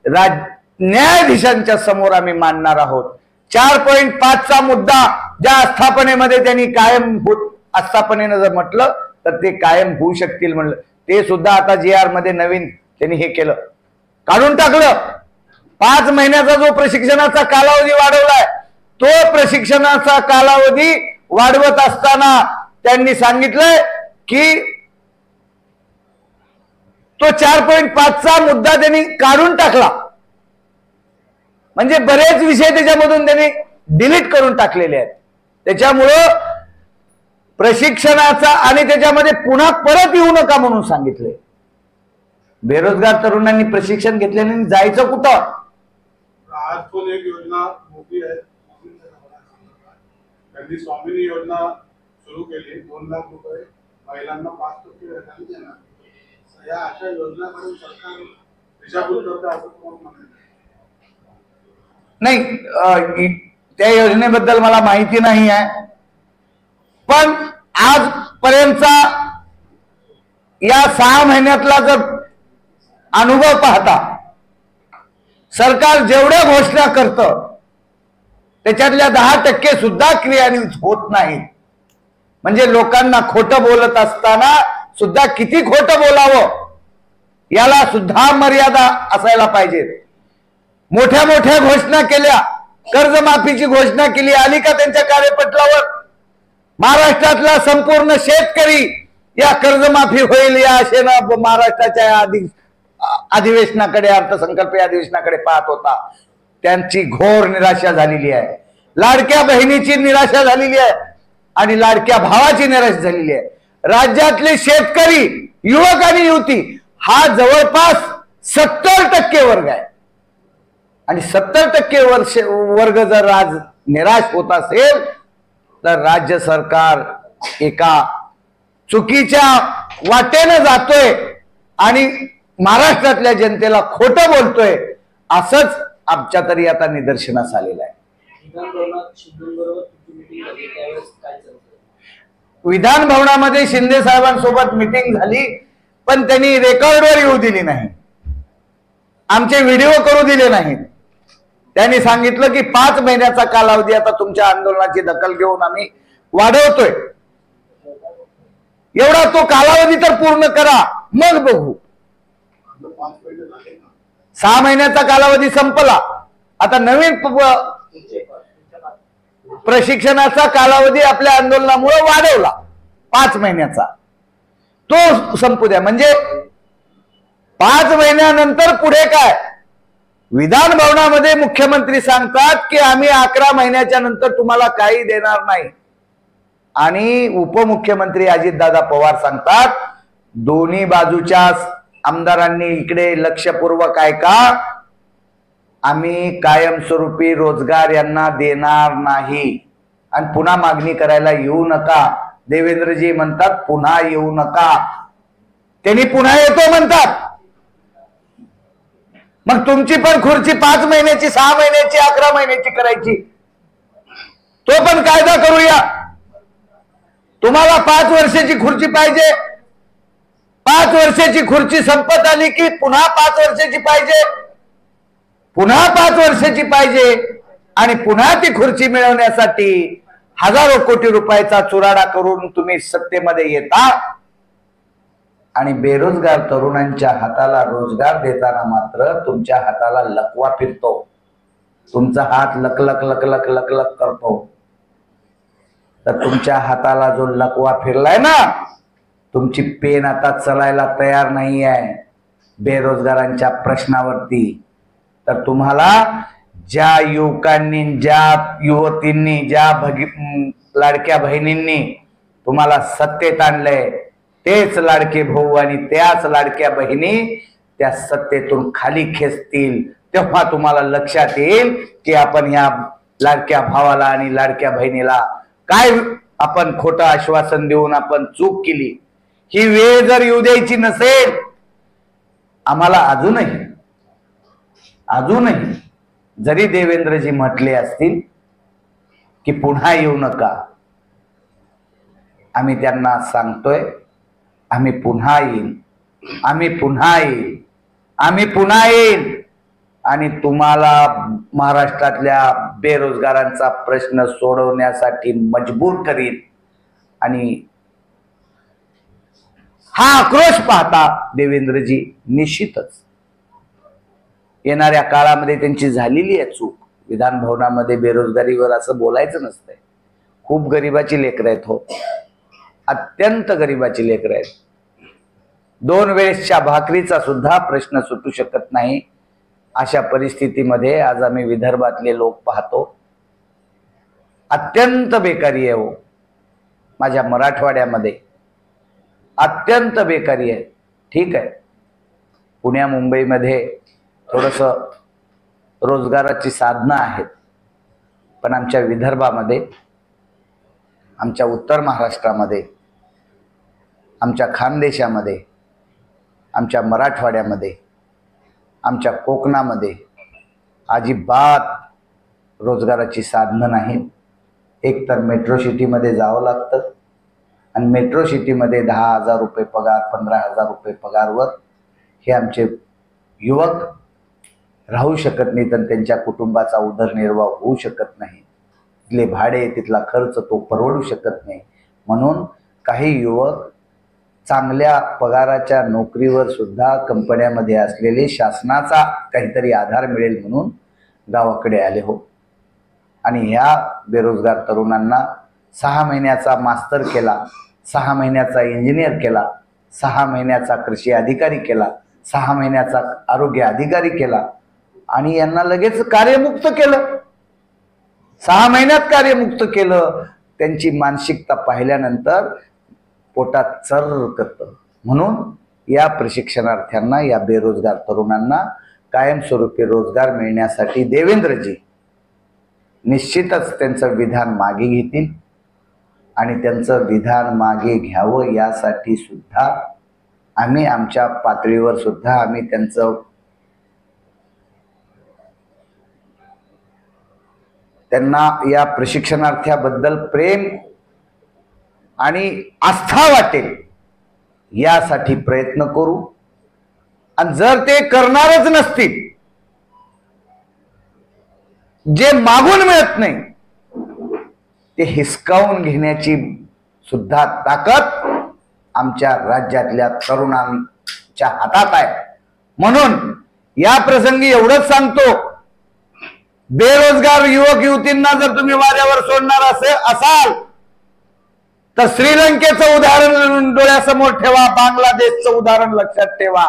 न्यायाधीशांच्या समोर आम्ही मांडणार आहोत. 4.5चा मुद्दा ज्या आस्थापनेमध्ये त्यांनी कायमभूत आस्थापनेनं जर म्हटलं तर ते कायम होऊ शकतील म्हणलं, ते सुद्धा आता GR मध्ये नवीन त्यांनी हे केलं, काढून टाकलं. 5 महिन्याचा जो प्रशिक्षणाचा कालावधी वाढवलाय तो प्रशिक्षणाचा कालावधी वाढवत असताना त्यांनी सांगितलंय की तो 4.5चा मुद्दा त्यांनी काढून टाकला. म्हणजे बरेच विषय त्याच्यामधून त्यांनी डिलीट करून टाकलेले आहेत. त्याच्यामुळं प्रशिक्षणाचा आणि त्याच्यामध्ये पुन्हा परत येऊ नका म्हणून सांगितले. बेरोजगार तरुणांनी प्रशिक्षण घेतल्याने जायचं कुठं? आज पण एक योजना मोठी आहे, त्यांनी स्वामिनी योजना सुरू केली. 2 लाख रुपये महिलांना 5% व्याजाने देणार. या अशा योजनांकडून सरकार दिशाभूल करते असं तुम्हाला म्हणायचं नाही. त्या योजनेबद्दल मला माहिती नाही आहे, पण आजपर्यंतचा या 6 महिन्यातला जर अनुभव पाहता सरकार जेवढ्या घोषणा करतं त्याच्यातल्या 10% सुद्धा क्रियान्वित होत नाही. म्हणजे लोकांना खोटं बोलत असताना सुद्धा किती खोटं बोलावं याला सुद्धा मर्यादा असायला पाहिजे. मोठ्या मोठ्या घोषणा केल्या, कर्जमाफीची घोषणा केली, आली का त्यांच्या कार्यपटलावर? महाराष्ट्रातला संपूर्ण शेतकरी या कर्जमाफी होईल या आशेनं महाराष्ट्राच्या अधिवेशनाकडे, अर्थसंकल्पीय अधिवेशनाकडे पाहत होता. त्यांची घोर निराशा झालेली आहे. लाडक्या बहिणीची निराशा झालेली आहे. आणि लाडक्या भावाची निराश झालेली आहे. राज्यातले शेतकरी, युवक आणि युवती हा जवळपास 70% वर्ग आहे आणि 70% वर्ग जर आज निराश होत असेल तर राज्य सरकार एका चुकीच्या वाटेनं जातोय आणि महाराष्ट्रातल्या जनतेला खोटं बोलतोय, असंच आमच्या तरी आता निदर्शनास आलेलं आहे. विधान भवनामध्ये शिंदे साहेबांसोबत मीटिंग झाली, पण त्यांनी रेकॉर्डवर येऊ दिली नाही, आमचे व्हिडिओ करू दिले नाहीत. त्यांनी सांगितलं की 5 महिन्याचा कालावधी आता तुमच्या आंदोलनाची दखल घेऊन आम्ही वाढवतोय, एवढा तो कालावधी तर पूर्ण करा मग बघू. 6 महिन्याचा कालावधी संपला, आता नवीन प्रशिक्षणाचा कालावधी आपल्या आंदोलनामुळे वाढवला 5 महिन्याचा, तो संपू द्या. म्हणजे 5 महिन्यानंतर पुढे काय? विधान भवनामध्ये मुख्यमंत्री सांगतात की आम्ही 11 महिन्याच्या नंतर तुम्हाला काही देणार नाही, आणि उपमुख्यमंत्री अजितदादा पवार सांगतात दोन्ही बाजूच्या आमदारांनी इकडे लक्षपूर्वक ऐका, आम्ही कायमस्वरूपी रोजगार यांना देणार नाही आणि पुन्हा मागणी करायला येऊ नका. देवेंद्रजी म्हणतात पुन्हा येऊ नका, त्यांनी पुन्हा येतो म्हणतात. मग तुमची पण खुर्ची 5 महिन्याची, 6 महिन्याची, 11 महिन्याची करायची, तो पण कायदा करूया. तुम्हाला 5 वर्षाची खुर्ची पाहिजे, 5 वर्षाची खुर्ची संपत आली की पुन्हा 5 वर्षाची पाहिजे, पुन्हा 5 वर्षाची पाहिजे, आणि पुन्हा ती खुर्ची मिळवण्यासाठी हजारो कोटी रुपयाचा चुराडा करून तुम्ही सत्तेमध्ये येता आणि बेरोजगार तरुणांच्या हाताला रोजगार देताना मात्र तुमच्या हाताला लकवा फिरतो, तुमचा हात लकलक लकलक लकलक करतो. तर तुमच्या हाताला जो लकवा फिरलाय ना, तुमची पेन आता चलायला तयार नाही आहे बेरोजगारांच्या प्रश्नावरती. तर तुम्हाला ज्या युवकांनी, ज्या युवतींनी, ज्या लाडक्या बहिणींनी तुम्हाला सत्तेत आणलंय, तेच लाडके भाऊ आणि त्याच लाडक्या बहिणी त्या सत्तेतून खाली खेचतील, तेव्हा तुम्हाला लक्षात येईल की आपण या लाडक्या भावाला आणि लाडक्या बहिणीला काय आपण खोटं आश्वासन देऊन आपण चूक केली. ही वेळ जर येऊ द्यायची नसेल, आम्हाला अजूनही जरी देवेंद्रजी म्हटले असतील की पुन्हा येऊ नका, आम्ही त्यांना सांगतोय आम्ही पुन्हा येईल, आम्ही पुन्हा येईल, आम्ही पुन्हा येईल आणि तुम्हाला महाराष्ट्रातल्या बेरोजगारांचा प्रश्न सोडवण्यासाठी मजबूर करीन. आणि हा आक्रोश पाहता देवेंद्रजी निश्चितच येणाऱ्या काळामध्ये त्यांची झालेली आहे चूक. विधान भवनामध्ये बेरोजगारीवर असं बोलायचं नसतंय. खूप गरिबाची लेकरं आहेत हो, अत्यंत गरिबाची लेकरं आहेत. 2 वेळेसच्या भाकरीचा सुद्धा प्रश्न सुटू शकत नाही. अशा परिस्थितीमध्ये आज आम्ही विदर्भातले लोक पाहतो, अत्यंत बेकारी आहे हो. माझ्या मराठवाड्यामध्ये अत्यंत बेकारी आहे. ठीक आहे, पुण्या मुंबईमध्ये थोडस रोजगाराची साधनं आहेत, पण आमच्या विदर्भामध्ये, आमच्या उत्तर महाराष्ट्रामध्ये, आमच्या खानदेशामध्ये, आमच्या मराठवाड्यामध्ये, आमच्या कोकणामध्ये अजिबात रोजगाराची साधनं नाहीत. एक तर मेट्रो सिटीमध्ये जावं लागतं आणि मेट्रो सिटीमध्ये 10,000 रुपये पगार, 15,000 रुपये पगारवर हे आमचे युवक राहू शकत नाहीत आणि त्यांच्या कुटुंबाचा उदरनिर्वाह होऊ शकत नाही. तिथले भाडे, तिथला खर्च तो परवडू शकत नाही. म्हणून काही युवक चांगल्या पगाराच्या नोकरीवर सुद्धा कंपन्यामध्ये असलेले शासनाचा काहीतरी आधार मिळेल म्हणून गावाकडे आले हो. आणि ह्या बेरोजगार तरुणांना 6 महिन्याचा मास्तर केला, 6 महिन्याचा इंजिनियर केला, 6 महिन्याचा कृषी अधिकारी केला, 6 महिन्याचा आरोग्य अधिकारी केला आणि यांना लगेच कार्यमुक्त केलं. 6 महिन्यात कार्यमुक्त केलं. त्यांची मानसिकता पाहिल्यानंतर पोटात चर्र करतं. म्हणून या प्रशिक्षणार्थ्यांना, या बेरोजगार तरुणांना कायमस्वरूपी रोजगार मिळण्यासाठी देवेंद्रजी निश्चितच त्यांचं विधान मागे घेतील आणि त्यांचं विधान मागे घ्यावं यासाठी सुद्धा आम्ही आमच्या पातळीवर सुद्धा आम्ही त्यांना या प्रशिक्षणार्थ्याबद्दल प्रेम आणि आस्था वाटेल यासाठी प्रयत्न करू. आणि जर ते करणारच नसतील, जे मागून मिळत नाही ते हिसकावून घेण्याची सुद्धा ताकद आमच्या राज्यातल्या तरुणांच्या हातात आहे. म्हणून या प्रसंगी एवढंच सांगतो, बेरोजगार युवक युवतींना जर तुम्ही माझ्यावर सोडणार असाल तर श्रीलंकेचं उदाहरण डोळ्यासमोर ठेवा, बांगलादेशचं उदाहरण लक्षात ठेवा.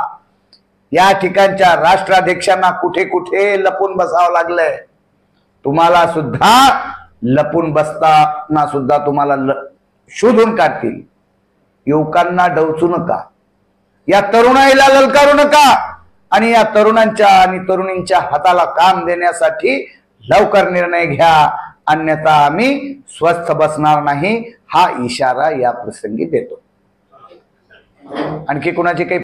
या ठिकाणच्या राष्ट्राध्यक्षांना कुठे कुठे लपून बसावं लागलंय. तुम्हाला सुद्धा लपून बसताना सुद्धा तुम्हाला शोधून काढतील. युवकांना डवचू नका, या तरुणाईला ललकारू नका आणि या तरुणांच्या आणि तरुणींच्या हाताला काम देण्यासाठी लवकर निर्णय घ्या, अन्यथा आम्ही स्वस्थ बसणार नाही हा इशारा या प्रसंगी देतो. आणखी कोणाचे काही